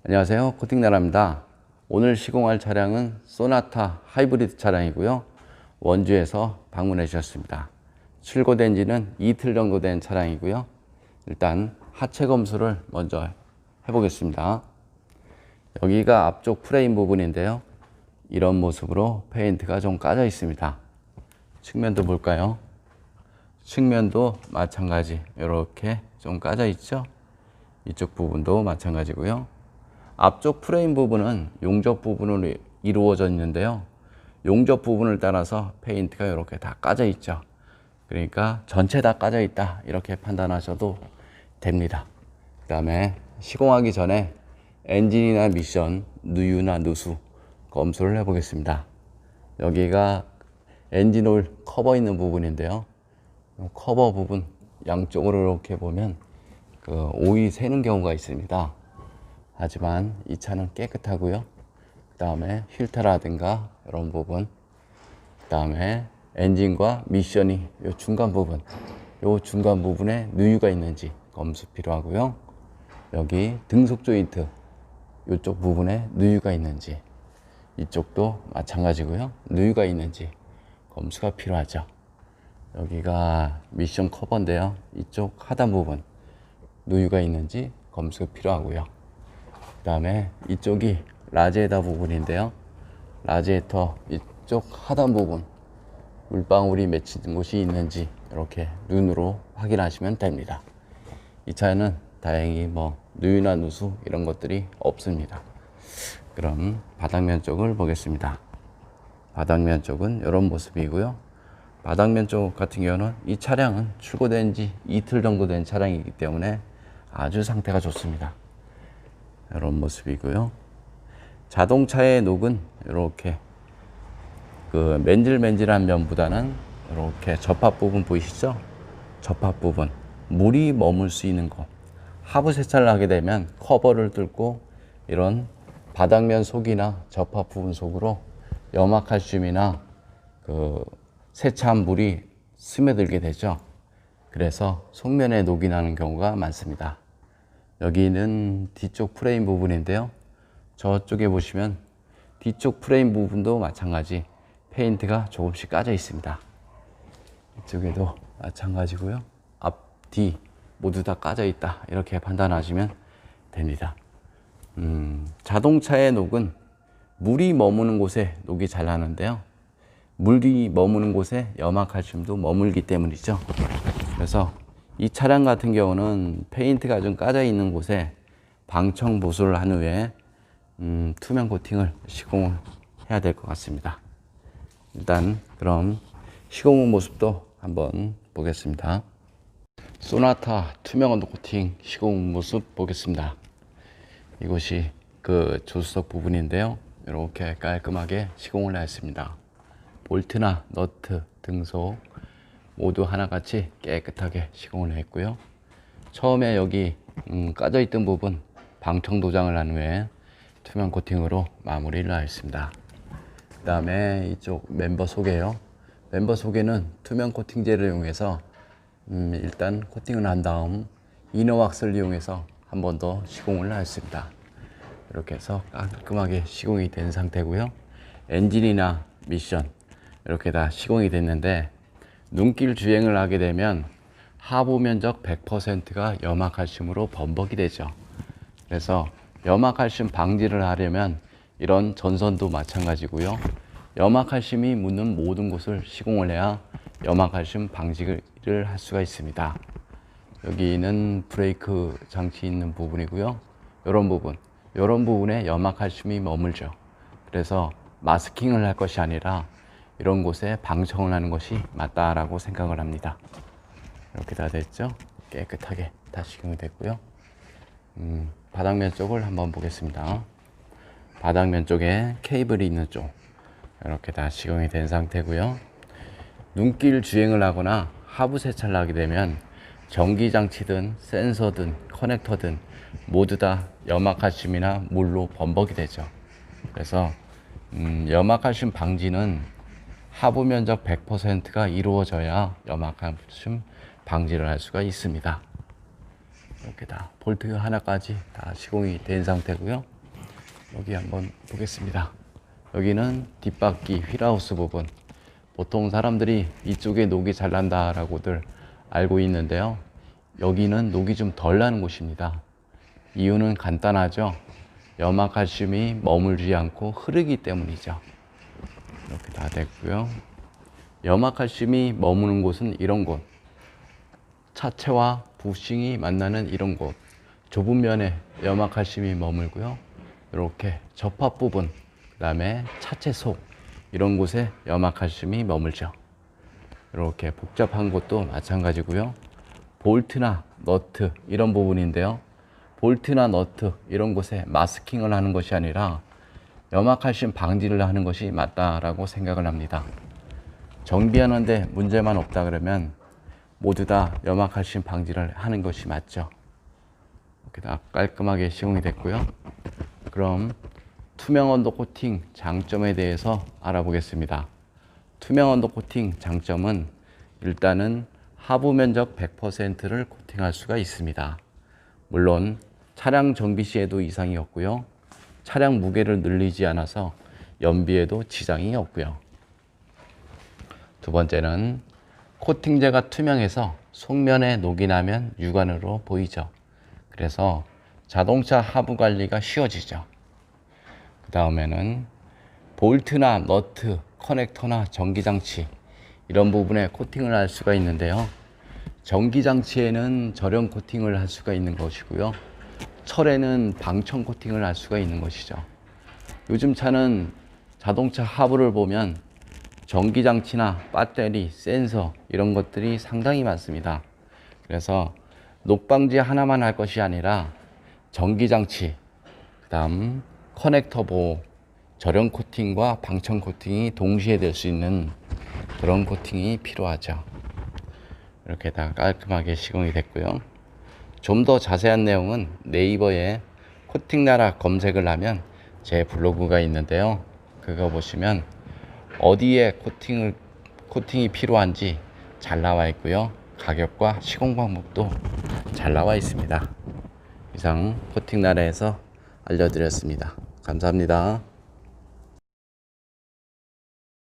안녕하세요, 코팅나라입니다. 오늘 시공할 차량은 소나타 하이브리드 차량이고요. 원주에서 방문해 주셨습니다. 출고된 지는 이틀 정도 된 차량이고요. 일단 하체 검수를 먼저 해보겠습니다. 여기가 앞쪽 프레임 부분인데요. 이런 모습으로 페인트가 좀 까져 있습니다. 측면도 볼까요? 측면도 마찬가지 이렇게 좀 까져 있죠. 이쪽 부분도 마찬가지고요. 앞쪽 프레임 부분은 용접 부분으로 이루어져 있는데요. 용접 부분을 따라서 페인트가 이렇게 다 까져 있죠. 그러니까 전체 다 까져 있다 이렇게 판단하셔도 됩니다. 그 다음에 시공하기 전에 엔진이나 미션, 누유나 누수 검수를 해 보겠습니다. 여기가 엔진 오일 커버 있는 부분인데요. 커버 부분 양쪽으로 이렇게 보면 그 오일이 새는 경우가 있습니다. 하지만 이 차는 깨끗하고요. 그 다음에 필터라든가 이런 부분, 그 다음에 엔진과 미션이 이 중간 부분에 누유가 있는지 검수 필요하고요. 여기 등속 조인트 이쪽 부분에 누유가 있는지, 이쪽도 마찬가지고요. 누유가 있는지 검수가 필요하죠. 여기가 미션 커버인데요. 이쪽 하단 부분 누유가 있는지 검수가 필요하고요. 그 다음에 이쪽이 라지에이터 부분인데요. 라지에이터 이쪽 하단 부분 물방울이 맺힌 곳이 있는지 이렇게 눈으로 확인하시면 됩니다. 이 차에는 다행히 누유나 누수 이런 것들이 없습니다. 그럼 바닥면 쪽을 보겠습니다. 바닥면 쪽은 이런 모습이고요. 바닥면 쪽 같은 경우는 이 차량은 출고된 지 이틀 정도 된 차량이기 때문에 아주 상태가 좋습니다. 이런 모습이고요. 자동차의 녹은 이렇게 그 맨질맨질한 면보다는 이렇게 접합 부분 보이시죠? 접합 부분 물이 머물 수 있는 곳, 하부 세차를 하게 되면 커버를 뚫고 이런 바닥면 속이나 접합 부분 속으로 염화칼슘이나 그 세차한 물이 스며들게 되죠. 그래서 속면에 녹이 나는 경우가 많습니다. 여기는 뒤쪽 프레임 부분인데요. 저쪽에 보시면 뒤쪽 프레임 부분도 마찬가지 페인트가 조금씩 까져 있습니다. 이쪽에도 마찬가지고요. 앞, 뒤 모두 다 까져 있다 이렇게 판단하시면 됩니다. 자동차의 녹은 물이 머무는 곳에 녹이 잘 나는데요. 물이 머무는 곳에 염화칼슘도 머물기 때문이죠. 그래서 이 차량 같은 경우는 페인트가 좀 까져 있는 곳에 방청 보수를 한 후에 투명 코팅을 시공을 해야 될 것 같습니다. 일단 그럼 시공 후 모습도 한번 보겠습니다. 소나타 투명 언더 코팅 시공 후 모습 보겠습니다. 이곳이 그 조수석 부분인데요. 이렇게 깔끔하게 시공을 했습니다. 볼트나 너트, 등속 모두 하나같이 깨끗하게 시공을 했고요. 처음에 여기 까져 있던 부분 방청 도장을 한 후에 투명 코팅으로 마무리를 하였습니다. 그 다음에 이쪽 멤버 속에요. 멤버 속에는 투명 코팅제를 이용해서 일단 코팅을 한 다음 이너 왁스를 이용해서 한 번 더 시공을 하였습니다. 이렇게 해서 깔끔하게 시공이 된 상태고요. 엔진이나 미션 이렇게 다 시공이 됐는데 눈길 주행을 하게 되면 하부 면적 100%가 염화칼슘으로 범벅이 되죠. 그래서 염화칼슘 방지를 하려면 이런 전선도 마찬가지고요. 염화칼슘이 묻는 모든 곳을 시공을 해야 염화칼슘 방지를 할 수가 있습니다. 여기는 브레이크 장치 있는 부분이고요. 이런 부분에 염화칼슘이 머물죠. 그래서 마스킹을 할 것이 아니라 이런 곳에 방청을 하는 것이 맞다라고 생각을 합니다. 이렇게 다 됐죠? 깨끗하게 다 시공이 됐고요. 바닥면 쪽을 한번 보겠습니다. 바닥면 쪽에 케이블이 있는 쪽 이렇게 다 시공이 된 상태고요. 눈길 주행을 하거나 하부 세차를 하게 되면 전기장치든 센서든 커넥터든 모두 다 염화칼슘이나 물로 범벅이 되죠. 그래서 염화칼슘 방지는 하부 면적 100%가 이루어져야 염화칼슘 방지를 할 수가 있습니다. 이렇게 다 볼트 하나까지 다 시공이 된 상태고요. 여기 한번 보겠습니다. 여기는 뒷바퀴 휠하우스 부분. 보통 사람들이 이쪽에 녹이 잘 난다라고들 알고 있는데요. 여기는 녹이 좀 덜 나는 곳입니다. 이유는 간단하죠. 염화칼슘이 머물지 않고 흐르기 때문이죠. 이렇게 다 됐고요. 염화칼슘이 머무는 곳은 이런 곳. 차체와 부싱이 만나는 이런 곳. 좁은 면에 염화칼슘이 머물고요. 이렇게 접합 부분, 그 다음에 차체 속 이런 곳에 염화칼슘이 머물죠. 이렇게 복잡한 곳도 마찬가지고요. 볼트나 너트 이런 부분인데요. 볼트나 너트 이런 곳에 마스킹을 하는 것이 아니라 염화칼슘 방지를 하는 것이 맞다라고 생각을 합니다. 정비하는데 문제만 없다 그러면 모두 다 염화칼슘 방지를 하는 것이 맞죠. 이렇게 다 깔끔하게 시공이 됐고요. 그럼 투명 언더 코팅 장점에 대해서 알아보겠습니다. 투명 언더 코팅 장점은 일단은 하부 면적 100%를 코팅할 수가 있습니다. 물론 차량 정비 시에도 이상이 없고요. 차량 무게를 늘리지 않아서 연비에도 지장이 없고요. 두 번째는 코팅제가 투명해서 속면에 녹이 나면 육안으로 보이죠. 그래서 자동차 하부 관리가 쉬워지죠. 그 다음에는 볼트나 너트, 커넥터나 전기장치 이런 부분에 코팅을 할 수가 있는데요. 전기장치에는 절연 코팅을 할 수가 있는 것이고요. 철에는 방청 코팅을 할 수가 있는 것이죠. 요즘 차는 자동차 하부를 보면 전기장치나 배터리, 센서 이런 것들이 상당히 많습니다. 그래서 녹방지 하나만 할 것이 아니라 전기장치, 그 다음 커넥터 보호, 절연 코팅과 방청 코팅이 동시에 될 수 있는 그런 코팅이 필요하죠. 이렇게 다 깔끔하게 시공이 됐고요. 좀 더 자세한 내용은 네이버에 코팅나라 검색을 하면 제 블로그가 있는데요. 그거 보시면 어디에 코팅이 필요한지 잘 나와 있고요. 가격과 시공 방법도 잘 나와 있습니다. 이상 코팅나라에서 알려드렸습니다. 감사합니다.